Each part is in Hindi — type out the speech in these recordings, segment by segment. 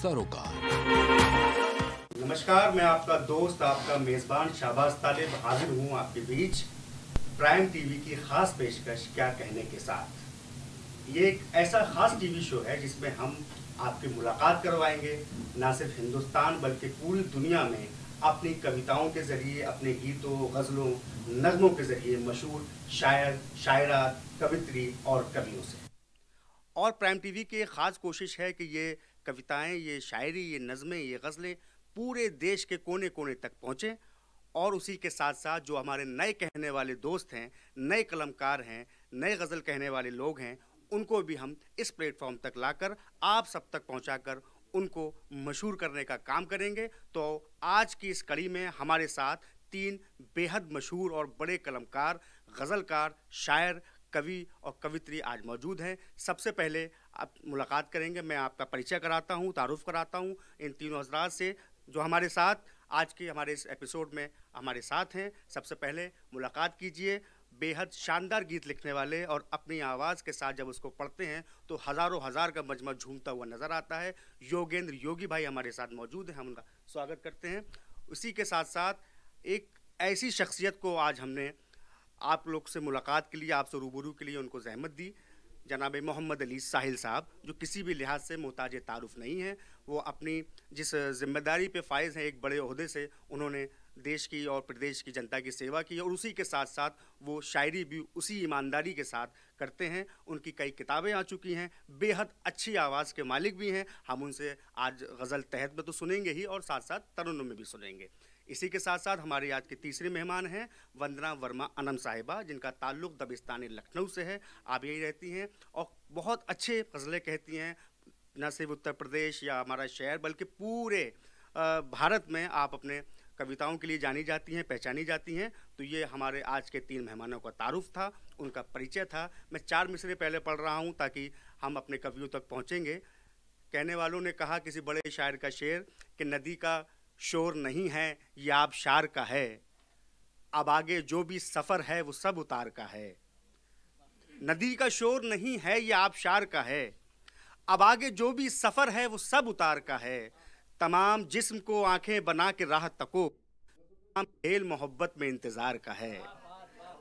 सरोकार। नमस्कार, मैं आपका दोस्त, आपका मेजबान शाहबाज तालिब हाजिर हूँ आपके बीच प्राइम टीवी की खास पेशकश क्या कहने के साथ। ये एक ऐसा खास टीवी शो है जिसमें हम आपकी मुलाकात करवाएंगे ना सिर्फ हिंदुस्तान बल्कि पूरी दुनिया में अपनी कविताओं के ज़रिए, अपने गीतों, गज़लों, नज़्मों के ज़रिए मशहूर शायर, शायरा, कवित्री और कवियों से। और प्राइम टीवी की ख़ास कोशिश है कि ये कविताएं, ये शायरी, ये नज़में, ये गज़लें पूरे देश के कोने कोने तक पहुँचें। और उसी के साथ साथ जो हमारे नए कहने वाले दोस्त हैं, नए कलमकार हैं, नए गज़ल कहने वाले लोग हैं, उनको भी हम इस प्लेटफॉर्म तक लाकर आप सब तक पहुंचाकर उनको मशहूर करने का काम करेंगे। तो आज की इस कड़ी में हमारे साथ 3 बेहद मशहूर और बड़े कलमकार, गज़लकार, शायर, कवि और कवित्री आज मौजूद हैं। सबसे पहले आप मुलाकात करेंगे, मैं आपका परिचय कराता हूं, तारुफ कराता हूं इन तीनों हज़रात से जो हमारे साथ आज के हमारे इस एपिसोड में हमारे साथ हैं। सबसे पहले मुलाकात कीजिए बेहद शानदार गीत लिखने वाले, और अपनी आवाज़ के साथ जब उसको पढ़ते हैं तो हज़ारों हज़ार का मजमा झूमता हुआ नज़र आता है। योगेंद्र योगी भाई हमारे साथ मौजूद हैं, हम उनका स्वागत करते हैं। उसी के साथ साथ एक ऐसी शख्सियत को आज हमने आप लोग से मुलाकात के लिए, आपसे रूबरू के लिए उनको ज़हमत दी, जनाब मोहम्मद अली साहिल साहब, जो किसी भी लिहाज से मोहताज तारुफ नहीं हैं। वो अपनी जिस जिम्मेदारी पे फायज़ हैं, एक बड़े ओहदे से, उन्होंने देश की और प्रदेश की जनता की सेवा की, और उसी के साथ साथ वो शायरी भी उसी ईमानदारी के साथ करते हैं। उनकी कई किताबें आ चुकी हैं, बेहद अच्छी आवाज़ के मालिक भी हैं। हम उनसे आज गज़ल तहत में तो सुनेंगे ही और साथ साथ तरानूम में भी सुनेंगे। इसी के साथ साथ हमारे आज के तीसरे मेहमान हैं वंदना वर्मा अनम साहिबा, जिनका ताल्लुक़ दबिस्तान लखनऊ से है। आप यही रहती हैं और बहुत अच्छे गज़लें कहती हैं, न सिर्फ उत्तर प्रदेश या हमारा शहर बल्कि पूरे भारत में आप अपने कविताओं के लिए जानी जाती हैं, पहचानी जाती हैं। तो ये हमारे आज के 3 मेहमानों का तारुफ था, उनका परिचय था। मैं 4 मिसरे पहले पढ़ रहा हूँ ताकि हम अपने कवियों तक पहुँचेंगे। कहने वालों ने कहा किसी बड़े शायर का शेर कि नदी का शोर नहीं है ये आबशार का है, अब आगे जो भी सफ़र है वो सब उतार का है। नदी का शोर नहीं है ये आबशार का है, अब आगे जो भी सफ़र है वो सब उतार का है। तमाम जिस्म को आंखें बना के राह तको, तमाम खेल मोहब्बत में इंतज़ार का है।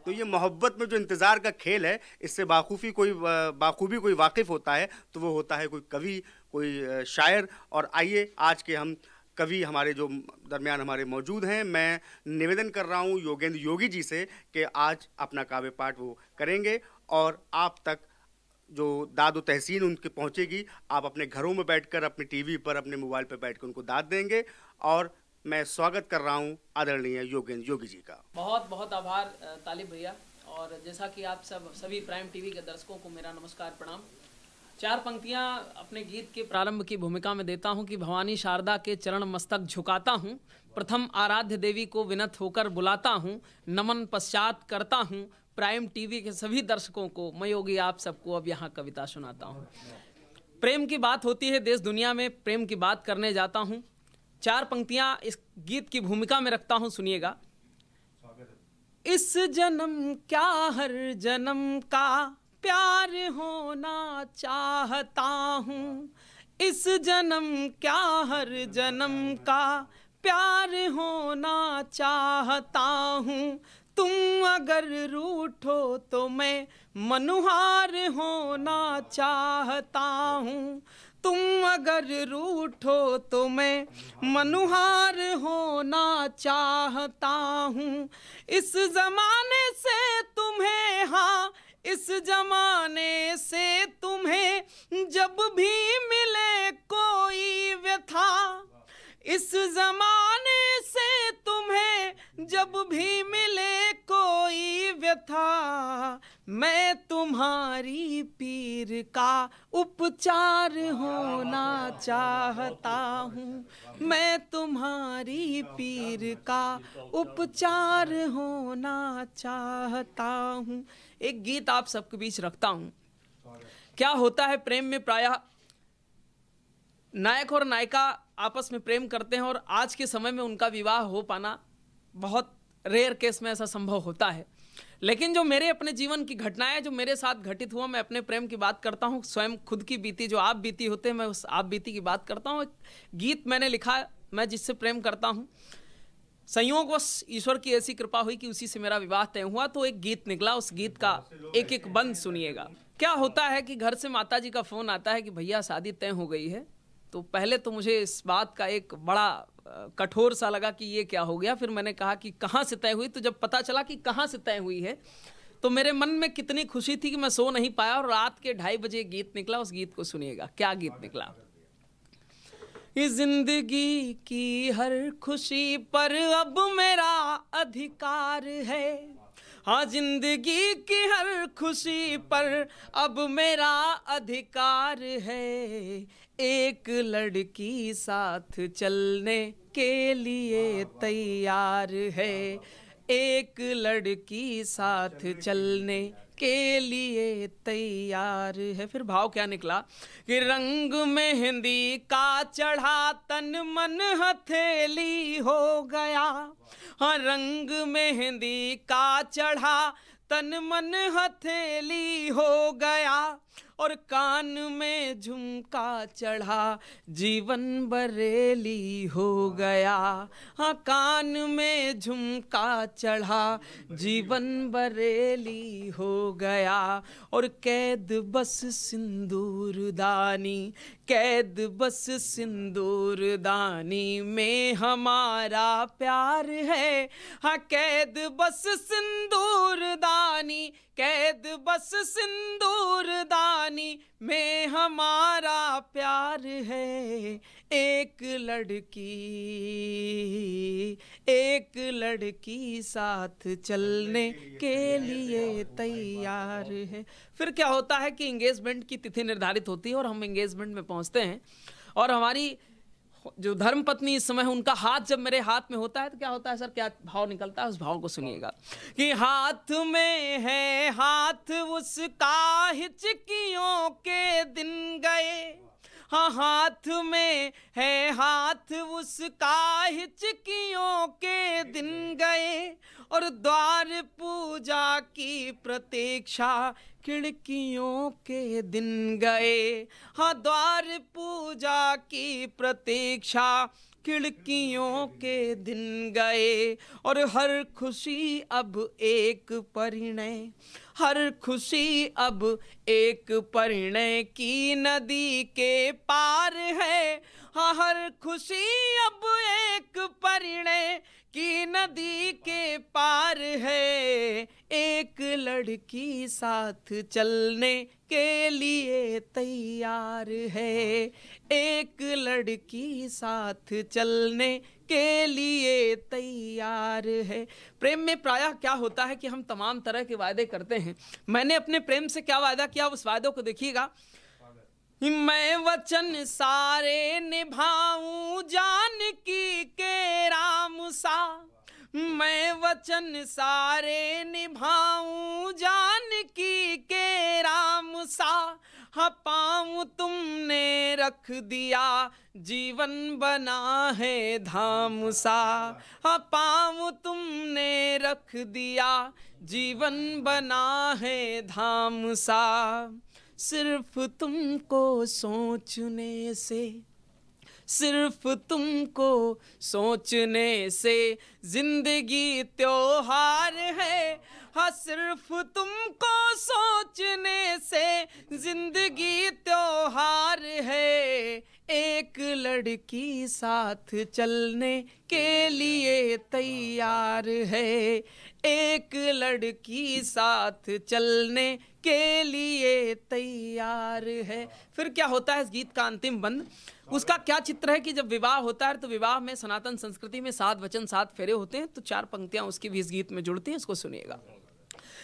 तो ये मोहब्बत में जो इंतज़ार का खेल है, इससे बाखूबी कोई वाकिफ़ होता है तो वो होता है कोई कवि, कोई शायर। और आइए आज के हम कवि हमारे जो दरमियान हमारे मौजूद हैं, मैं निवेदन कर रहा हूँ योगेंद्र योगी जी से कि आज अपना काव्य पाठ वो करेंगे और आप तक जो दाद व तहसीन उनके पहुँचेगी, आप अपने घरों में बैठकर, अपने टीवी पर, अपने मोबाइल पर बैठकर उनको दाद देंगे। और मैं स्वागत कर रहा हूँ आदरणीय योगेंद्र योगी जी का। बहुत बहुत आभार तालिब भैया। और जैसा कि आप सभी प्राइम टीवी के दर्शकों को मेरा नमस्कार, प्रणाम। 4 पंक्तियां अपने गीत के प्रारंभ की भूमिका में देता हूं कि भवानी शारदा के चरण मस्तक झुकाता हूं, प्रथम आराध्य देवी को विनत होकर बुलाता हूं, नमन पश्चात करता हूं प्राइम टीवी के सभी दर्शकों को। मैं योगी आप सबको अब यहाँ कविता सुनाता हूं। प्रेम की बात होती है देश दुनिया में, प्रेम की बात करने जाता हूं। 4 पंक्तियां इस गीत की भूमिका में रखता हूं, सुनिएगा। इस जन्म क्या हर जन्म का प्यार होना चाहता हूँ, इस जन्म क्या हर जन्म का प्यार होना चाहता हूँ। तुम अगर रूठो तो मैं मनुहार होना चाहता हूँ, तुम अगर रूठो तो मैं मनुहार होना चाहता हूँ। इस ज़माने से तुम्हें, हाँ इस जमाने से तुम्हें जब भी मिले कोई व्यथा, इस जमाने से तुम्हें जब भी मिले कोई व्यथा, मैं तुम्हारी पीर का उपचार होना चाहता हूँ, मैं तुम्हारी पीर का उपचार होना चाहता हूँ। एक गीत आप सबके बीच रखता हूँ। क्या होता है प्रेम में, प्रायः नायक और नायिका आपस में प्रेम करते हैं और आज के समय में उनका विवाह हो पाना बहुत रेयर केस में ऐसा संभव होता है। लेकिन जो मेरे अपने जीवन की घटनाएं जो मेरे साथ घटित हुआ, मैं अपने प्रेम की बात करता हूँ, स्वयं खुद की बीती, जो आप बीती होते हैं, मैं उस आप बीती की बात करता हूँ। एक गीत मैंने लिखा, मैं जिससे प्रेम करता हूँ, संयोगवश ईश्वर की ऐसी कृपा हुई कि उसी से मेरा विवाह तय हुआ, तो एक गीत निकला। उस गीत का एक एक बंद सुनिएगा। क्या होता है कि घर से माताजी का फोन आता है कि भैया शादी तय हो गई है। तो पहले तो मुझे इस बात का एक बड़ा कठोर सा लगा कि ये क्या हो गया। फिर मैंने कहा कि कहाँ से तय हुई, तो जब पता चला कि कहाँ से तय हुई है तो मेरे मन में कितनी खुशी थी कि मैं सो नहीं पाया, और रात के 2:30 बजे गीत निकला। उस गीत को सुनिएगा, क्या गीत निकला। इस जिंदगी की हर खुशी पर अब मेरा अधिकार है, हाँ जिंदगी की हर खुशी पर अब मेरा अधिकार है। एक लड़की साथ चलने के लिए तैयार है, एक लड़की साथ चलने के लिए तैयार है। फिर भाव क्या निकला कि रंग मेहंदी का चढ़ा तन मन हथेली हो गया, हाँ रंग मेहंदी का चढ़ा तन मन हथेली हो गया, और कान में झुमका चढ़ा जीवन बरेली हो गया, हाँ कान में झुमका चढ़ा जीवन बरेली हो गया। और कैद बस सिंदूरदानी, कैद बस सिंदूरदानी में हमारा प्यार है, हाँ कैद बस सिंदूरदानी, कैद बस सिंदूरदानी में हमारा प्यार है। एक लड़की साथ चलने के लिए तैयार है। फिर क्या होता है कि एंगेजमेंट की तिथि निर्धारित होती है और हम एंगेजमेंट में पहुंचते हैं, और हमारी जो धर्म पत्नी इस समय है, उनका हाथ जब मेरे हाथ में होता है तो क्या होता है सर, क्या भाव निकलता है, उस भाव को सुनिएगा कि हाथ में है हाथ उसका हिचकियों के दिन गए, हाँ हाथ में है हाथ उसका हिचकियों के दिन गए, और द्वार पूजा की प्रतीक्षा खिड़कियों के दिन गए, हाँ द्वार पूजा की प्रतीक्षा खिड़कियों के दिन गए। और हर खुशी अब एक परिणय, हर खुशी अब एक परिणय की नदी के पार है, हाँ हर खुशी अब एक परिणय की नदी के पार है। एक लड़की साथ चलने के लिए तैयार है, एक लड़की साथ चलने के लिए तैयार है। प्रेम में प्रायः क्या होता है कि हम तमाम तरह के वायदे करते हैं। मैंने अपने प्रेम से क्या वायदा किया, उस वायदों को देखिएगा। मैं वचन सारे निभाऊं जानकी के राम सा, मैं वचन सारे निभाऊं जानकी के राम सा, हाँ पाँव तुमने रख दिया जीवन बना है धाम सा, हाँ पाँव तुमने रख दिया जीवन बना है धाम सा। सिर्फ तुमको सोचने से, सिर्फ तुमको सोचने से जिंदगी त्योहार है, हाँ सिर्फ तुमको सोचने से जिंदगी त्योहार है। एक लड़की साथ चलने के लिए तैयार है, एक लड़की साथ चलने के लिए तैयार है। फिर क्या होता है इस गीत का अंतिम बंद, उसका क्या चित्र है कि जब विवाह होता है तो विवाह में सनातन संस्कृति में 7 वचन 7 फेरे होते हैं, तो 4 पंक्तियां उसकी भी इस गीत में जुड़ती हैं, इसको सुनिएगा।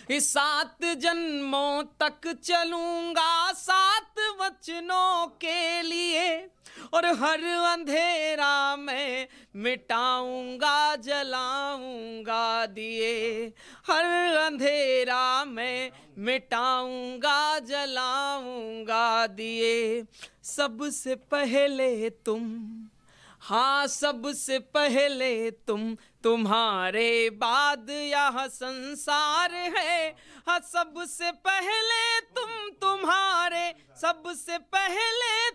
इस 7 जन्मों तक चलूंगा 7 वचनों के लिए, और हर अंधेरा में मिटाऊंगा जलाऊंगा दिए, हर अंधेरा में मिटाऊंगा जलाऊंगा दिए। सबसे पहले तुम, हाँ सबसे पहले तुम्हारे बाद यह संसार है। हाँ सबसे पहले तुम्हारे, सबसे पहले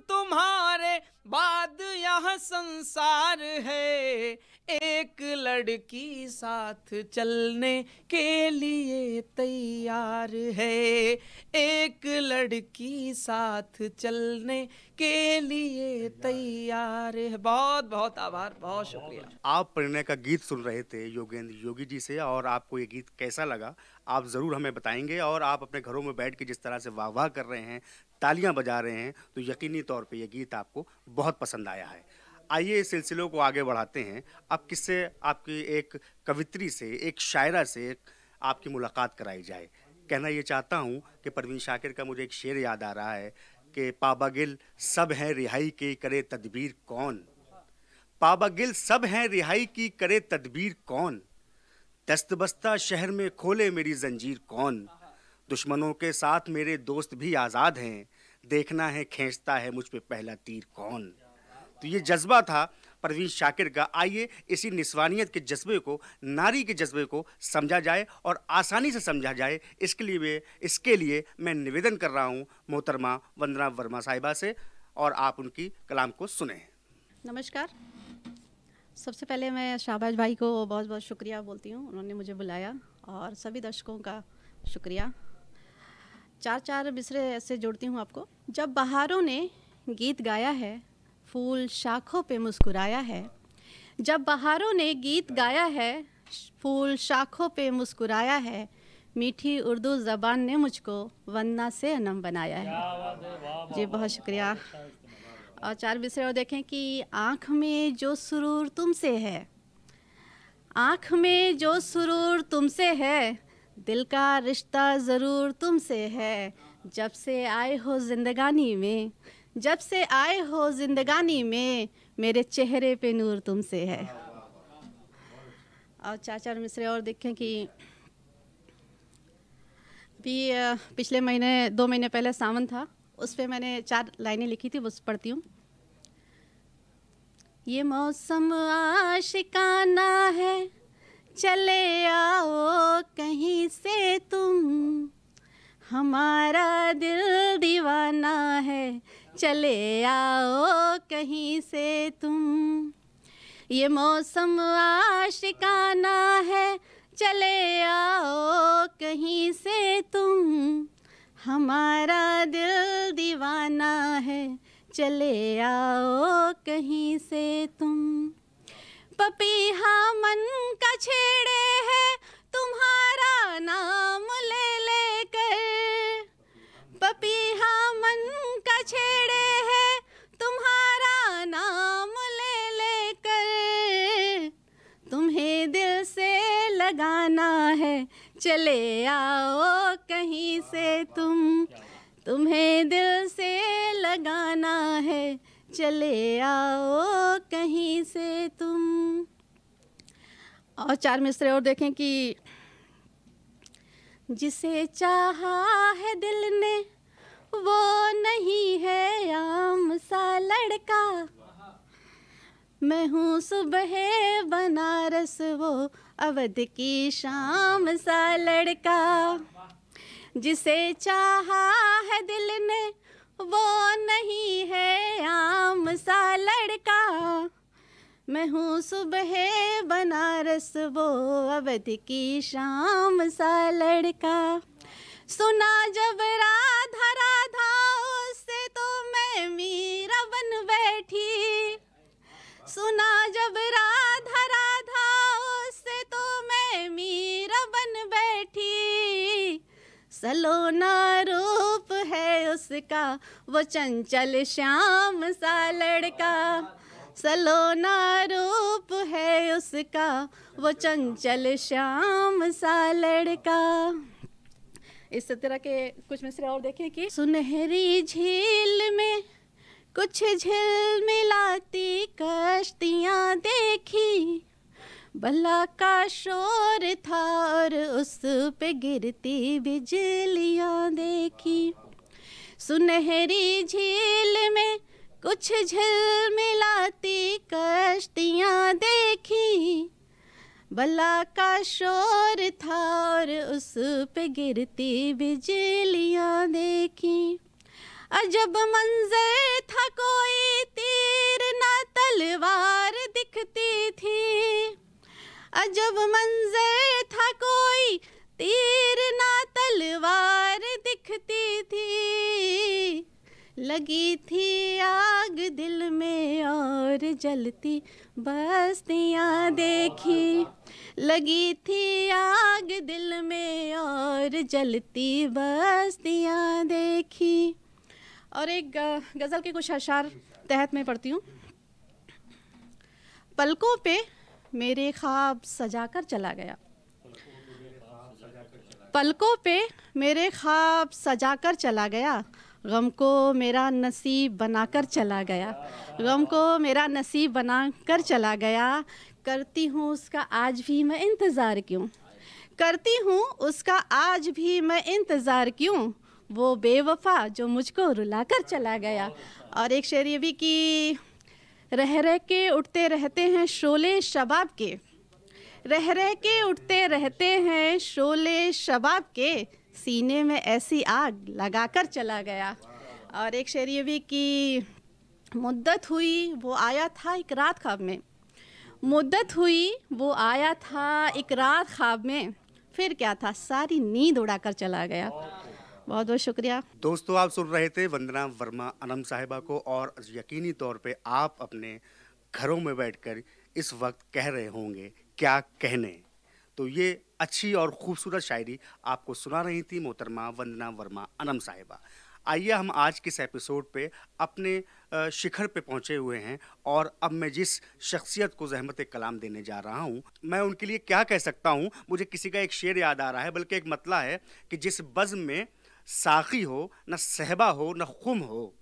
तुम्हारे बाद यह संसार है। एक लड़की साथ चलने के लिए तैयार है। एक लड़की साथ चलने के लिए तैयार है। बहुत बहुत आभार, बहुत शुक्रिया। आप परिणय का गीत सुन रहे थे योगेंद्र योगी जी से, और आपको ये गीत कैसा लगा आप ज़रूर हमें बताएंगे। और आप अपने घरों में बैठ के जिस तरह से वाह वाह कर रहे हैं, तालियां बजा रहे हैं, तो यकीनी तौर पे ये गीत आपको बहुत पसंद आया है। आइए इस सिलसिले को आगे बढ़ाते हैं। अब किससे आपकी एक कवित्री से, एक शायरा से आपकी मुलाकात कराई जाए। कहना ये चाहता हूँ कि परवीन शाकिर का मुझे एक शेर याद आ रहा है कि पाबागिल सब हैं रिहाई की करे तदबीर कौन। पाबागिल सब हैं रिहाई की करे तदबीर कौन। दस्तबस्ता शहर में खोले मेरी जंजीर कौन। दुश्मनों के साथ मेरे दोस्त भी आज़ाद हैं, देखना है खींचता है मुझ पे पहला तीर कौन। तो ये जज्बा था परवीन शाकिर का। आइए इसी निस्वानियत के जज्बे को, नारी के जज्बे को समझा जाए और आसानी से समझा जाए। इसके लिए मैं निवेदन कर रहा हूँ मोहतरमा वंदना वर्मा साहिबा से, और आप उनकी कलाम को सुने। नमस्कार। सबसे पहले मैं शाहबाज भाई को बहुत बहुत शुक्रिया बोलती हूँ, उन्होंने मुझे बुलाया, और सभी दर्शकों का शुक्रिया। चार मिसरे ऐसे जोड़ती हूँ आपको। जब बहारों ने गीत गाया है, फूल शाखों पे मुस्कुराया है। जब बहारों ने गीत गाया है, फूल शाखों पे मुस्कुराया है। मीठी उर्दू ज़बान ने मुझको वंदना से अनम बनाया है। जी बहुत शुक्रिया। और चार मिसरे और देखें कि आँख में जो सुरूर तुमसे है, आँख में जो सुरूर तुमसे है, दिल का रिश्ता ज़रूर तुमसे है। जब से आए हो ज़िंदगानी में, जब से आए हो ज़िंदगानी में, मेरे चेहरे पे नूर तुमसे है। और चार मिसरे और देखें कि भी पिछले महीने 2 महीने पहले सावन था, उस पे मैंने 4 लाइनें लिखी थी, बस पढ़ती हूँ। ये मौसम आशिकाना है, चले आओ कहीं से तुम। हमारा दिल दीवाना है, चले आओ कहीं से तुम। ये मौसम आशिकाना है, चले आओ कहीं से तुम। हमारा दिल दीवाना है, चले आओ कहीं से तुम। पपीहा मन का छेड़े है, तुम्हारा नाम ले लेकर। पपीहा मन का छेड़े है, तुम्हारा नाम ले लेकर। तुम्हें दिल से लगाना है, चले आओ कहीं से तुम। तुम्हें दिल से लगाना है, चले आओ कहीं से तुम। और 4 मिसरे और देखें कि जिसे चाहा है दिल ने, वो नहीं है आम सा लड़का। मैं हूँ सुबह बनारस, वो अवध की शाम सा लड़का। जिसे चाहा है दिल ने, वो नहीं है आम सा लड़का। मैं हूँ सुबह बनारस, वो अवध की शाम सा लड़का। सुना जब राधा राधा, उससे तो मैं मीरा बन बैठी। सुना जब राधा राधा, उससे तो मैं मीरा बन बैठी। सलोना रूप है उसका, वो चंचल श्याम सा लड़का। सलोना रूप है उसका, वो चंचल श्याम सा लड़का। इस तरह के कुछ मिसरे और देखें कि सुनहरी झील में कुछ झिलमिलाती कश्तियाँ देखी। भला का शोर था और उस पे गिरती बिजलियाँ देखी। सुनहरी झील में कुछ झिलमिलाती कश्तियाँ देखी, बला का शोर था और उस पे गिरती बिजलियाँ देखी। अजब मंजर था, कोई तीर ना तलवार दिखती थी। अजब मंजर था, कोई तीर ना तलवार दिखती थी। लगी थी आग दिल में और जलती बस्तियाँ देखी। लगी थी आग दिल में और जलती बस्तियाँ देखी। और एक गज़ल के कुछ अशार तहत में पढ़ती हूँ। पलकों पे मेरे ख्वाब सजाकर चला गया, पलकों पे मेरे ख्वाब सजाकर चला गया, गम को मेरा नसीब बनाकर चला गया, गम को मेरा नसीब बनाकर चला गया। करती हूँ उसका आज भी मैं इंतज़ार क्यों, करती हूँ उसका आज भी मैं इंतज़ार क्यों, वो बेवफा जो मुझको रुलाकर चला गया। और एक शेर ये भी कि रह रह के उठते रहते हैं शोले शबाब के, रह रह के उठते रहते हैं शोले शबाब के, सीने में ऐसी आग लगाकर चला गया। और एक शेर ये भी कि मुद्दत हुई वो आया था एक रात ख्वाब में, मुद्दत हुई वो आया था एक रात ख्वाब में, फिर क्या था सारी नींद उड़ाकर चला गया। बहुत बहुत शुक्रिया। दोस्तों, आप सुन रहे थे वंदना वर्मा अनम साहिबा को, और यकीनी तौर पे आप अपने घरों में बैठकर इस वक्त कह रहे होंगे क्या कहने। तो ये अच्छी और ख़ूबसूरत शायरी आपको सुना रही थी मोहतरमा वंदना वर्मा अनम साहिबा। आइए हम आज के इस एपिसोड पे अपने शिखर पे पहुंचे हुए हैं, और अब मैं जिस शख्सियत को ज़हमत कलाम देने जा रहा हूं, मैं उनके लिए क्या कह सकता हूं। मुझे किसी का एक शेर याद आ रहा है, बल्कि एक मतला है कि जिस बज़्म में साक़ी हो न सहबा हो न खुम हो,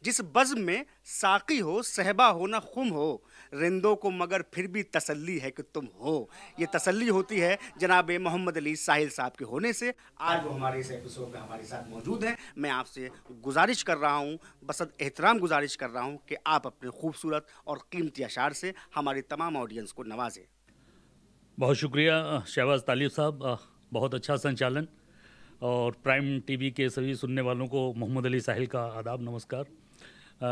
जिस बज़्म में साक़ी हो सहबा हो न खुम हो, रिंदों को मगर फिर भी तसल्ली है कि तुम हो। ये तसल्ली होती है जनाब मोहम्मद अली साहिल साहब के होने से। आज वो हमारे इस एपिसोड में हमारे साथ मौजूद हैं। मैं आपसे गुजारिश कर रहा हूँ, बसद एहतराम गुजारिश कर रहा हूँ कि आप अपने खूबसूरत और कीमती अशार से हमारी तमाम ऑडियंस को नवाजें। बहुत शुक्रिया शहबाज तालिब साहब, बहुत अच्छा संचालन। और प्राइम टीवी के सभी सुनने वालों को मोहम्मद अली साहिल का आदाब नमस्कार।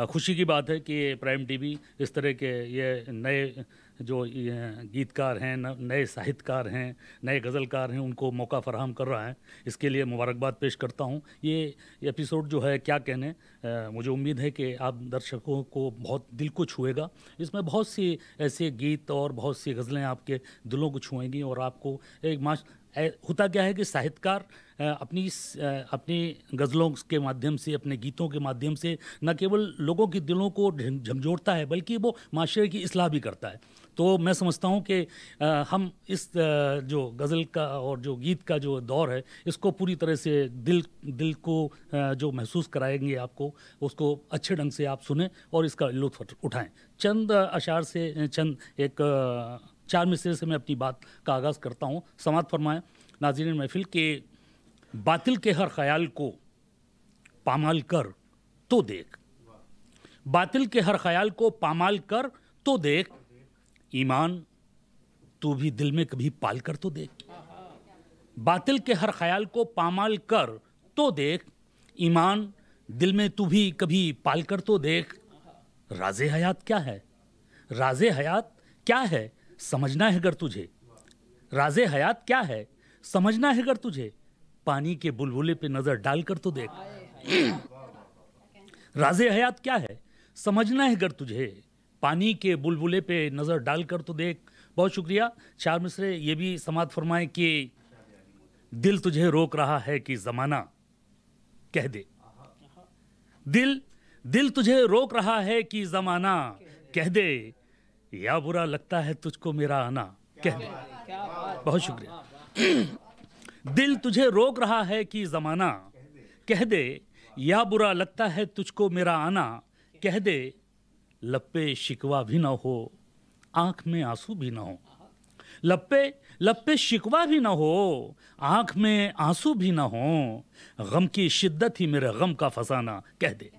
खुशी की बात है कि प्राइम टीवी इस तरह के ये नए जो गीतकार हैं, नए साहित्यकार हैं, नए गज़लकार हैं, उनको मौका फराहम कर रहा है। इसके लिए मुबारकबाद पेश करता हूँ। ये एपिसोड जो है क्या कहने, मुझे उम्मीद है कि आप दर्शकों को बहुत दिल को छुएगा। इसमें बहुत सी ऐसे गीत और बहुत सी गज़लें आपके दिलों को छुएंगी, और आपको एक होता क्या है कि साहित्यकार अपनी गज़लों के माध्यम से, अपने गीतों के माध्यम से न केवल लोगों के दिलों को झंझोड़ता है, बल्कि वो माशरे की इस्लाह भी करता है। तो मैं समझता हूँ कि हम इस जो गज़ल का और जो गीत का जो दौर है, इसको पूरी तरह से दिल को जो महसूस कराएंगे आपको, उसको अच्छे ढंग से आप सुने और इसका लुत्फ़ उठाएं। चंद अशार से, चंद एक 4 मिसरे से मैं अपनी बात का आगाज़ करता हूँ। समाअत फरमाएं नाज़रीन महफिल के बातिल के हर ख्याल को पामाल कर तो देख, बातिल के हर ख्याल को पामाल कर तो देख, ईमान तू भी दिल में कभी पाल कर तो देख। बातिल के हर ख्याल को पामाल कर तो देख, ईमान दिल में तू भी कभी पाल कर तो देख। राज़े हयात क्या है, राज़े हयात क्या है समझना है अगर तुझे, राज़े हयात क्या है समझना है अगर तुझे, पानी के बुलबुले पे नजर डालकर तो देख। राज़े हयात क्या है समझना है अगर तुझे, पानी के बुलबुले पे नजर डालकर तो देख। बहुत शुक्रिया। 4 मिसरे ये भी समाअत फरमाएं कि दिल तुझे रोक रहा है कि जमाना कह दे, दिल तुझे रोक रहा है कि जमाना कह दे, या बुरा लगता है तुझको मेरा आना कह दे। बहुत शुक्रिया। दिल तुझे रोक रहा है कि ज़माना कह दे, या बुरा लगता है तुझको मेरा आना कह दे, लब पे शिकवा भी ना हो आँख में आंसू भी ना हो, लब पे शिकवा भी ना हो आँख में आंसू भी ना हो, गम की शिद्दत ही मेरे गम का फसाना कह दे।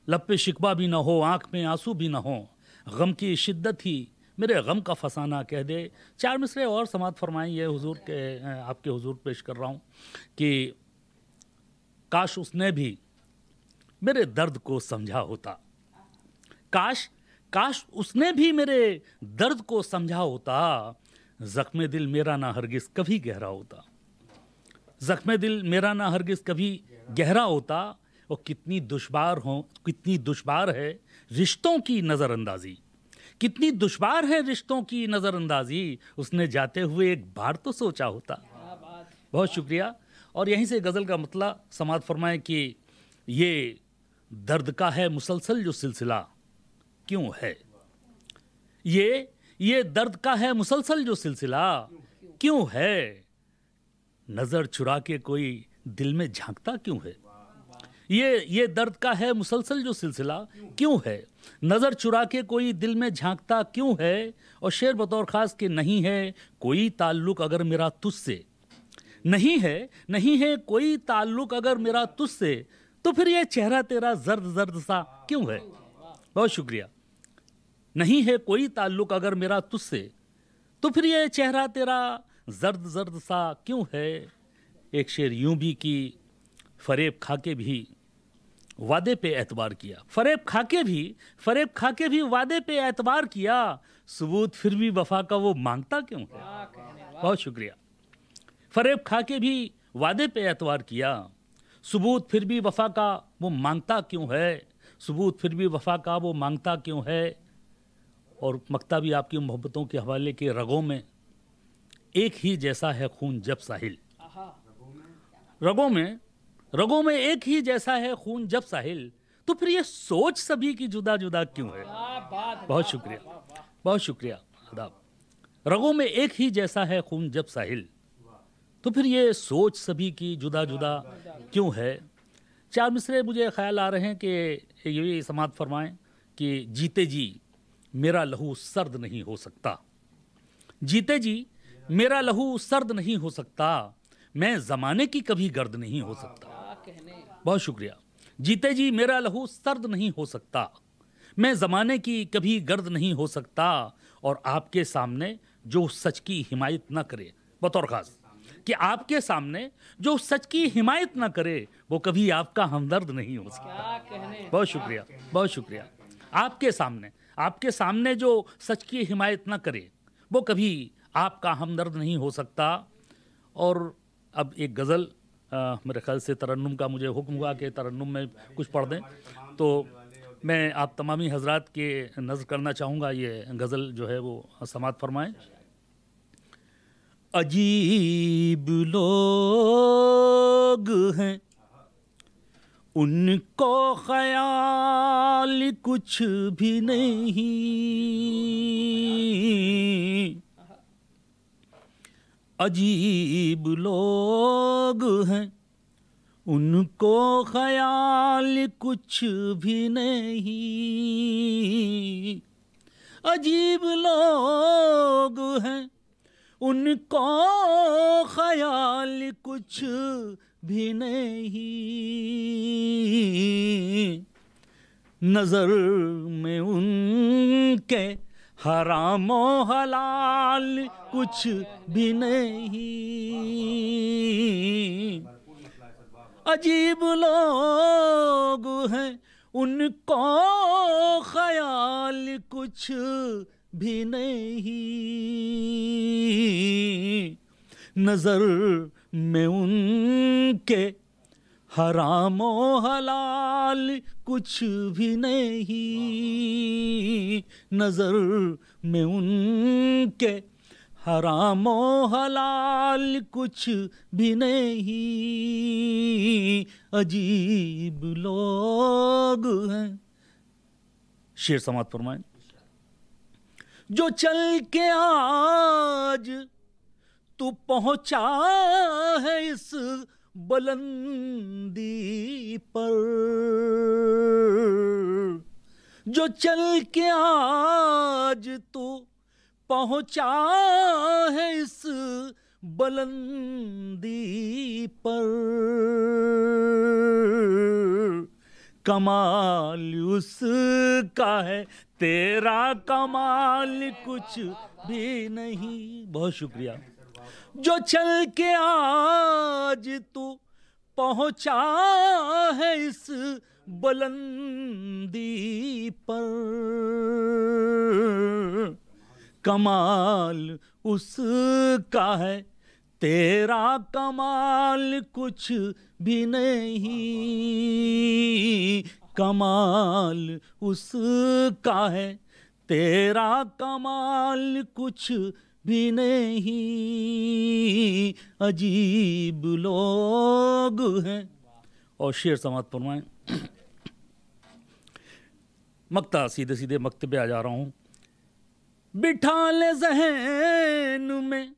लब पे शिकवा भी ना हो, आंख में आंसू भी ना हो, गम की शिद्दत ही मेरे गम का फसाना कह दे। 4 मिसरे और समात फरमाएं, ये हुजूर के आपके हुजूर पेश कर रहा हूँ कि काश उसने भी मेरे दर्द को समझा होता, काश काश उसने भी मेरे दर्द को समझा होता, जख्मे दिल मेरा ना हरगिज कभी गहरा होता, जख्मे दिल मेरा ना हरगिज कभी गहरा होता। और कितनी दुश्वार है रिश्तों की नज़रअंदाजी, कितनी दुश्वार है रिश्तों की नज़रअंदाजी, उसने जाते हुए एक बार तो सोचा होता। बहुत शुक्रिया। और यहीं से गज़ल का मतलब समात फरमाएं कि ये दर्द का है मुसलसल जो सिलसिला क्यों है, ये दर्द का है मुसलसल जो सिलसिला क्यों है, नजर चुरा के कोई दिल में झांकता क्यों है। ये दर्द का है मुसलसल जो सिलसिला क्यों है, नजर चुरा के कोई दिल में झांकता क्यों है। और शेर बतौर खास के नहीं है कोई ताल्लुक अगर मेरा तुझसे, नहीं है कोई ताल्लुक अगर मेरा तुझसे, तो फिर ये चेहरा तेरा जर्द जर्द सा क्यों है। बहुत शुक्रिया। नहीं है कोई ताल्लुक अगर मेरा तुझसे, तो फिर ये चेहरा तेरा जर्द जर्द सा क्यों है। एक शेर यूं भी कि फरेब खा के भी वादे पे एतबार किया, फरेब खा के भी वादे पे एतबार किया, सबूत फिर भी वफा का वो मांगता क्यों है। बहुत शुक्रिया। फरेब खा के भी वादे पे एतबार किया, सबूत फिर भी वफा का वो मांगता क्यों है, सबूत फिर भी वफा का वो मांगता क्यों है। और मकता भी आपकी मोहब्बतों के हवाले के रगों में एक ही जैसा है खून जब साहिल, रगों में एक ही जैसा है खून जब साहिल, तो फिर ये सोच सभी की जुदा जुदा क्यों है। बहुत शुक्रिया आदाब। रगों में एक ही जैसा है खून जब साहिल, तो फिर ये सोच सभी की जुदा जुदा क्यों है। 4 मिसरे मुझे ख्याल आ रहे हैं कि ये भी समात फरमाएं कि जीते जी मेरा लहू सर्द नहीं हो सकता, जीते जी मेरा लहू सर्द नहीं हो सकता, मैं ज़माने की कभी गर्द नहीं हो सकता। बहुत शुक्रिया। जीते जी मेरा लहू सर्द नहीं हो सकता, मैं ज़माने की कभी गर्द नहीं हो सकता, और आपके सामने जो सच की हिमायत ना करे, बतौर खास कि आपके सामने जो सच की हिमायत ना करे, वो कभी आपका हमदर्द नहीं हो सकता। बहुत शुक्रिया। आपके सामने जो सच की हिमायत ना करे, वो कभी आपका हमदर्द नहीं हो सकता। और अब एक गज़ल मेरे ख्याल से तरन्नुम का मुझे हुक्म हुआ कि तरन्नुम में कुछ पढ़ दें, तो मैं आप तमामी हजरात के नज़र करना चाहूँगा। ये गज़ल जो है वो समात फरमाएं। अजीब लोग हैं उनको ख्याल कुछ भी नहीं, अजीब लोग हैं उनको ख्याल कुछ भी नहीं, अजीब लोग हैं उनको ख्याल कुछ भी नहीं, नजर में उनके हराम और हलाल कुछ भी नहीं, अजीब लोग हैं उनको ख्याल कुछ भी नहीं, नजर में उनके हराम और हलाल कुछ भी नहीं, नजर में उनके हराम और हलाल कुछ भी नहीं, अजीब लोग हैं। शेर समात फरमाएं। जो चल के आज तू पहुंचा है इस बुलंदी पर, जो चल के आज तू पहुंचा है इस बुलंदी पर, कमाल उसका है, तेरा कमाल कुछ भी नहीं। बहुत शुक्रिया। जो चल के आज तू पहुंचा है इस बुलंदी पर, कमाल उसका है, तेरा कमाल कुछ भी नहीं। कमाल उसका है, तेरा कमाल कुछ भी नहीं। अजीब लोग हैं। और शेर समाप्त फरमाएं। मक्ता, सीधे सीधे मक्ते पे आ जा रहा हूं। बिठा ले ज़हन में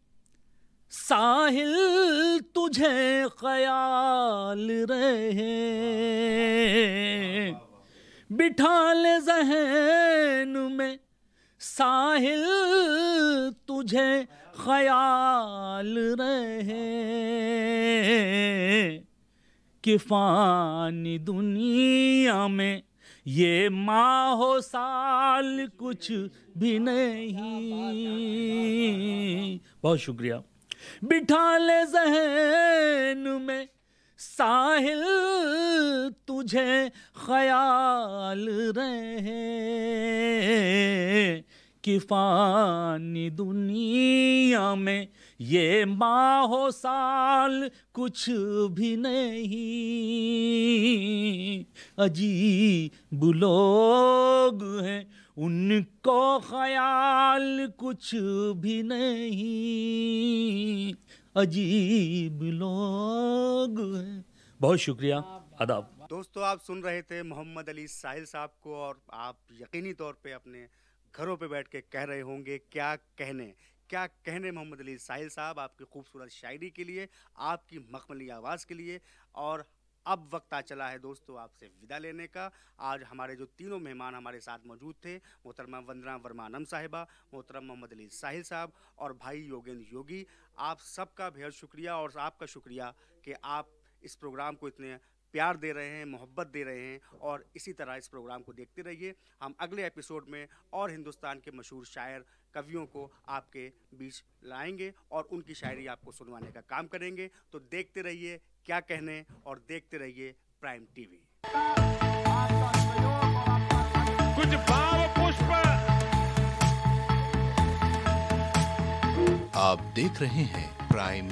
साहिल तुझे ख्याल रहे, बिठा ले ज़हन में साहिल तुझे ख्याल रहे, कि फ़ानी दुनिया में ये माहो साल कुछ भी नहीं। बहुत शुक्रिया। बिठा ले ज़हन में साहिल तुझे ख्याल रहे, कि फ़ानी दुनिया में ये माहो साल कुछ भी नहीं। अजीब लोग हैं, उनको ख्याल कुछ भी नहीं। अजीब लोग हैं। बहुत शुक्रिया। आदाब। दोस्तों, आप सुन रहे थे मोहम्मद अली साहिल साहब को, और आप यकीनी तौर पे अपने घरों पे बैठ के कह रहे होंगे क्या कहने मोहम्मद अली साहिल साहब, आपकी खूबसूरत शायरी के लिए, आपकी मखमली आवाज़ के लिए। और अब वक्त आ चला है दोस्तों आपसे विदा लेने का। आज हमारे जो तीनों मेहमान हमारे साथ मौजूद थे, मोहतरमा वंदना वर्मा अनम साहिबा, मोहतरम मोहम्मद अली साहिल साहब और भाई योगेंद्र योगी, आप सबका बेहद शुक्रिया। और आपका शुक्रिया कि आप इस प्रोग्राम को इतने प्यार दे रहे हैं, मोहब्बत दे रहे हैं, और इसी तरह इस प्रोग्राम को देखते रहिए। हम अगले एपिसोड में और हिंदुस्तान के मशहूर शायर कवियों को आपके बीच लाएंगे और उनकी शायरी आपको सुनवाने का काम करेंगे। तो देखते रहिए क्या कहने और देखते रहिए प्राइम टीवी। कुछ भाव पुष्प। आप देख रहे हैं प्राइम